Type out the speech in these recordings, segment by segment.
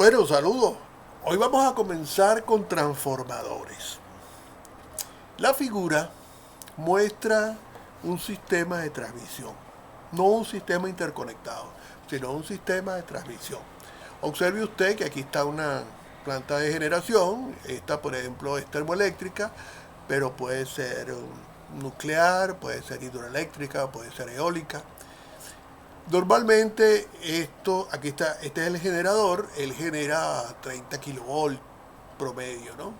Bueno, saludos. Hoy vamos a comenzar con transformadores. La figura muestra un sistema de transmisión, no un sistema interconectado, sino un sistema de transmisión. Observe usted que aquí está una planta de generación, esta por ejemplo es termoeléctrica, pero puede ser nuclear, puede ser hidroeléctrica, puede ser eólica. Normalmente aquí está, este es el generador, él genera 30 kilovolts promedio, ¿no?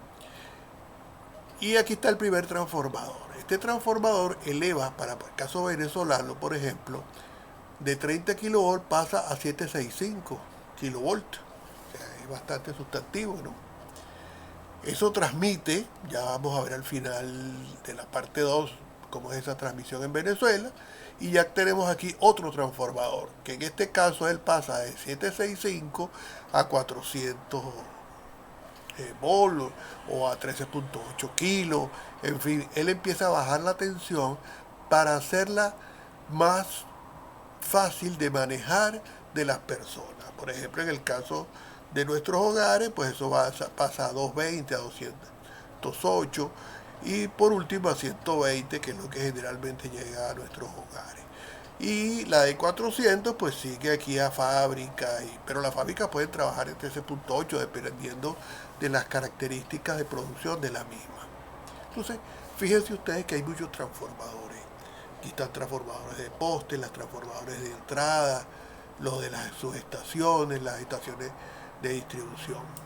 Y aquí está el primer transformador. Este transformador eleva, para el caso venezolano, por ejemplo, de 30 kilovolts pasa a 765 kilovolts. O sea, es bastante sustantivo, ¿no? Eso transmite, ya vamos a ver al final de la parte 2 cómo es esa transmisión en Venezuela. Y ya tenemos aquí otro transformador, que en este caso él pasa de 765 a 400 volt o a 13.8 kilos. En fin, él empieza a bajar la tensión para hacerla más fácil de manejar de las personas. Por ejemplo, en el caso de nuestros hogares, pues eso pasa a 220, a 208 y por último a 120, que es lo que generalmente llega a nuestros hogares. Y la de 400 pues sigue aquí a fábrica, pero las fábricas pueden trabajar en 13.8 dependiendo de las características de producción de la misma. Entonces, fíjense ustedes que hay muchos transformadores. Aquí están transformadores de poste, las transformadores de entrada, los de las subestaciones, las estaciones de distribución.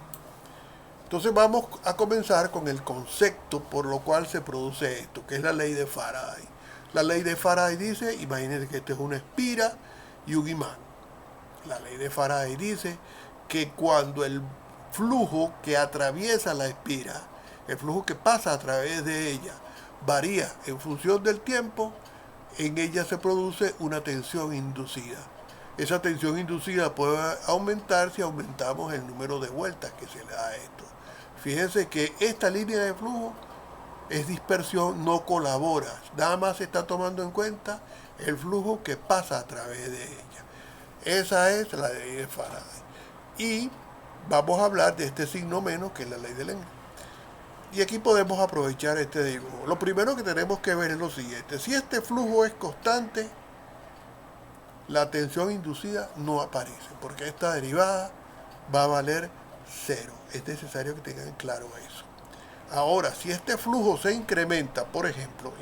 Entonces vamos a comenzar con el concepto por lo cual se produce esto, que es la ley de Faraday. La ley de Faraday dice, imagínense que este es una espira y un imán. La ley de Faraday dice que cuando el flujo que atraviesa la espira, el flujo que pasa a través de ella, varía en función del tiempo, en ella se produce una tensión inducida. Esa tensión inducida puede aumentar si aumentamos el número de vueltas que se le da a esto. Fíjense que esta línea de flujo es dispersión, no colabora. Nada más se está tomando en cuenta el flujo que pasa a través de ella. Esa es la ley de Faraday. Y vamos a hablar de este signo menos, que es la ley de Lenz. Y aquí podemos aprovechar este dibujo. Lo primero que tenemos que ver es lo siguiente. Si este flujo es constante, la tensión inducida no aparece, porque esta derivada va a valer 0. Es necesario que tengan claro eso. Ahora, si este flujo se incrementa, por ejemplo,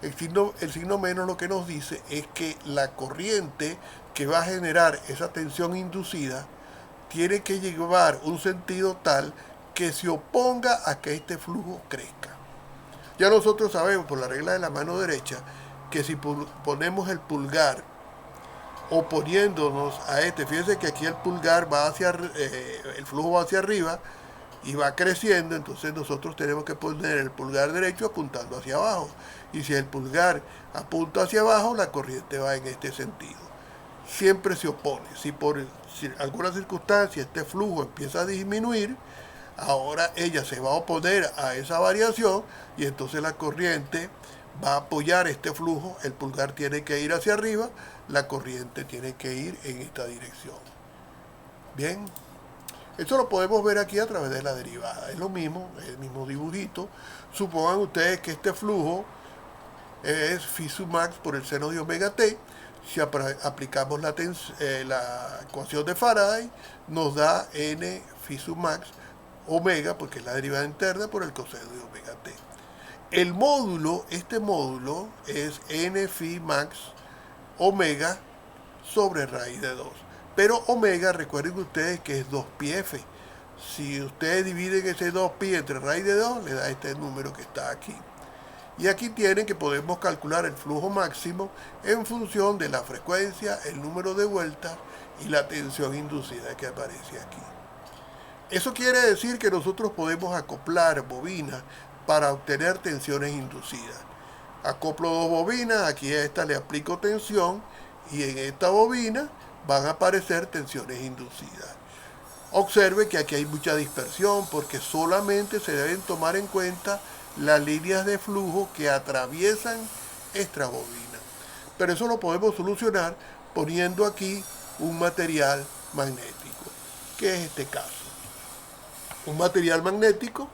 el signo menos lo que nos dice es que la corriente que va a generar esa tensión inducida tiene que llevar un sentido tal que se oponga a que este flujo crezca. Ya nosotros sabemos por la regla de la mano derecha que si ponemos el pulgar oponiéndonos a fíjense que aquí el pulgar va el flujo va hacia arriba y va creciendo, entonces nosotros tenemos que poner el pulgar derecho apuntando hacia abajo. Y si el pulgar apunta hacia abajo, la corriente va en este sentido. Siempre se opone. Si por alguna circunstancia este flujo empieza a disminuir, ahora ella se va a oponer a esa variación y entonces la corriente va a apoyar este flujo, el pulgar tiene que ir hacia arriba, la corriente tiene que ir en esta dirección. Bien, esto lo podemos ver aquí a través de la derivada, es lo mismo, es el mismo dibujito. Supongan ustedes que este flujo es phi sub max por el seno de omega t. Si aplicamos la ecuación de Faraday, nos da n phi sub max omega, porque es la derivada interna, por el coseno de omega t. El módulo, este módulo es n phi max omega sobre raíz de 2. Pero omega, recuerden ustedes que es 2πf. Si ustedes dividen ese 2pi entre raíz de 2, le da este número que está aquí. Y aquí tienen que podemos calcular el flujo máximo en función de la frecuencia, el número de vueltas y la tensión inducida que aparece aquí. Eso quiere decir que nosotros podemos acoplar bobinas para obtener tensiones inducidas. Acoplo dos bobinas, aquí a esta le aplico tensión y en esta bobina van a aparecer tensiones inducidas. Observe que aquí hay mucha dispersión porque solamente se deben tomar en cuenta las líneas de flujo que atraviesan esta bobina. Pero eso lo podemos solucionar poniendo aquí un material magnético. ¿Qué es este caso? Un material magnético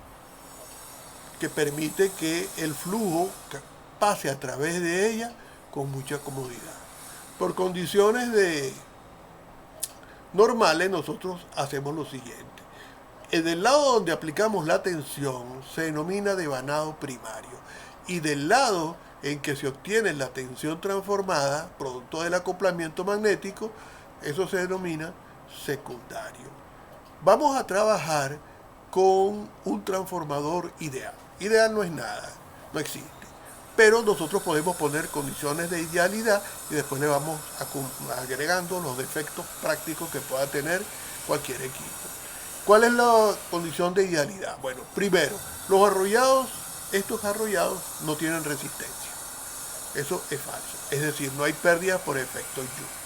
que permite que el flujo pase a través de ella con mucha comodidad. Por condiciones normales nosotros hacemos lo siguiente. Del lado donde aplicamos la tensión se denomina devanado primario y del lado en que se obtiene la tensión transformada, producto del acoplamiento magnético, eso se denomina secundario. Vamos a trabajar con un transformador ideal. Ideal no es nada, no existe. Pero nosotros podemos poner condiciones de idealidad y después le vamos agregando los defectos prácticos que pueda tener cualquier equipo. ¿Cuál es la condición de idealidad? Bueno, primero, estos arrollados no tienen resistencia. Eso es falso. Es decir, no hay pérdida por efecto Joule.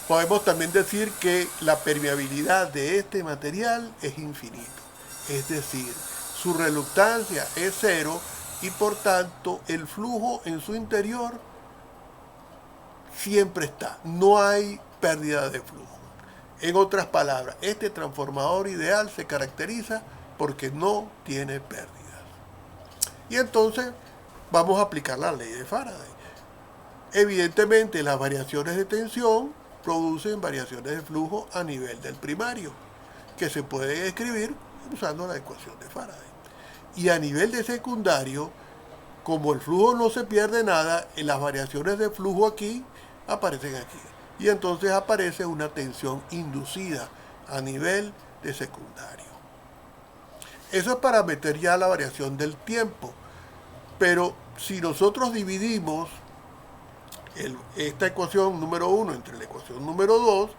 Podemos también decir que la permeabilidad de este material es infinito. Es decir, su reluctancia es cero y por tanto el flujo en su interior siempre está. No hay pérdida de flujo. En otras palabras, este transformador ideal se caracteriza porque no tiene pérdidas. Y entonces vamos a aplicar la ley de Faraday. Evidentemente las variaciones de tensión producen variaciones de flujo a nivel del primario, que se puede escribir usando la ecuación de Faraday. Y a nivel de secundario, como el flujo no se pierde nada, las variaciones de flujo aquí aparecen aquí. Y entonces aparece una tensión inducida a nivel de secundario. Eso es para meter ya la variación del tiempo. Pero si nosotros dividimos esta ecuación número 1 entre la ecuación número 2,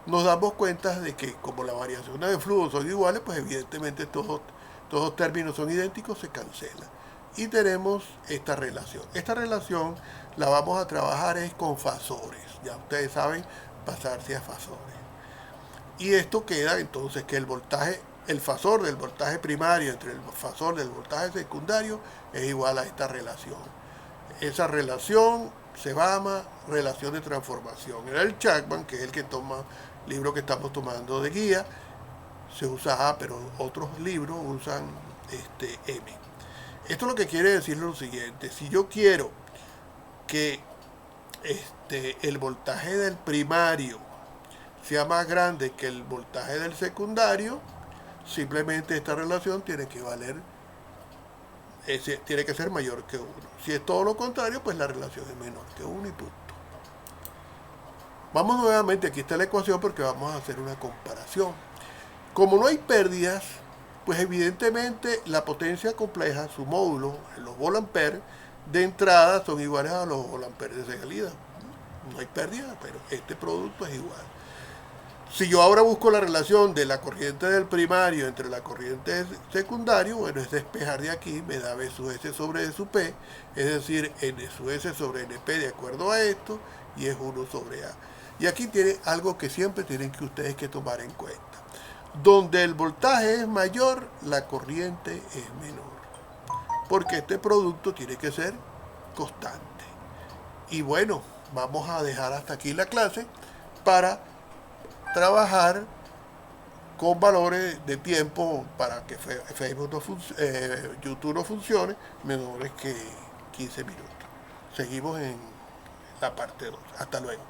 nos damos cuenta de que como las variaciones de flujo son iguales, pues evidentemente todos los términos son idénticos, se cancelan. Y tenemos esta relación. Esta relación la vamos a trabajar es con fasores. Ya ustedes saben pasarse a fasores. Y esto queda entonces que el fasor del voltaje primario entre el fasor del voltaje secundario es igual a esta relación. Esa relación se llama relación de transformación. En el Chapman, que es el que toma el libro que estamos tomando de guía, se usa A, pero otros libros usan M. Esto lo que quiere decir lo siguiente: si yo quiero que el voltaje del primario sea más grande que el voltaje del secundario, simplemente esta relación tiene que valer, tiene que ser mayor que 1. Si es todo lo contrario, pues la relación es menor que 1 y punto. Vamos nuevamente, aquí está la ecuación porque vamos a hacer una comparación. Como no hay pérdidas, pues evidentemente la potencia compleja, su módulo, los volamperes, de entrada son iguales a los volamperes de salida. No hay pérdida, pero este producto es igual. Si yo ahora busco la relación de la corriente del primario entre la corriente secundario, bueno, es despejar de aquí, me da B sub S sobre D sub P, es decir, N sub S sobre NP de acuerdo a esto, y es 1 sobre A. Y aquí tiene algo que siempre tienen que ustedes que tomar en cuenta. Donde el voltaje es mayor, la corriente es menor. Porque este producto tiene que ser constante. Y bueno, vamos a dejar hasta aquí la clase para trabajar con valores de tiempo para que Facebook YouTube no funcione menores que 15 minutos. Seguimos en la parte 2. Hasta luego.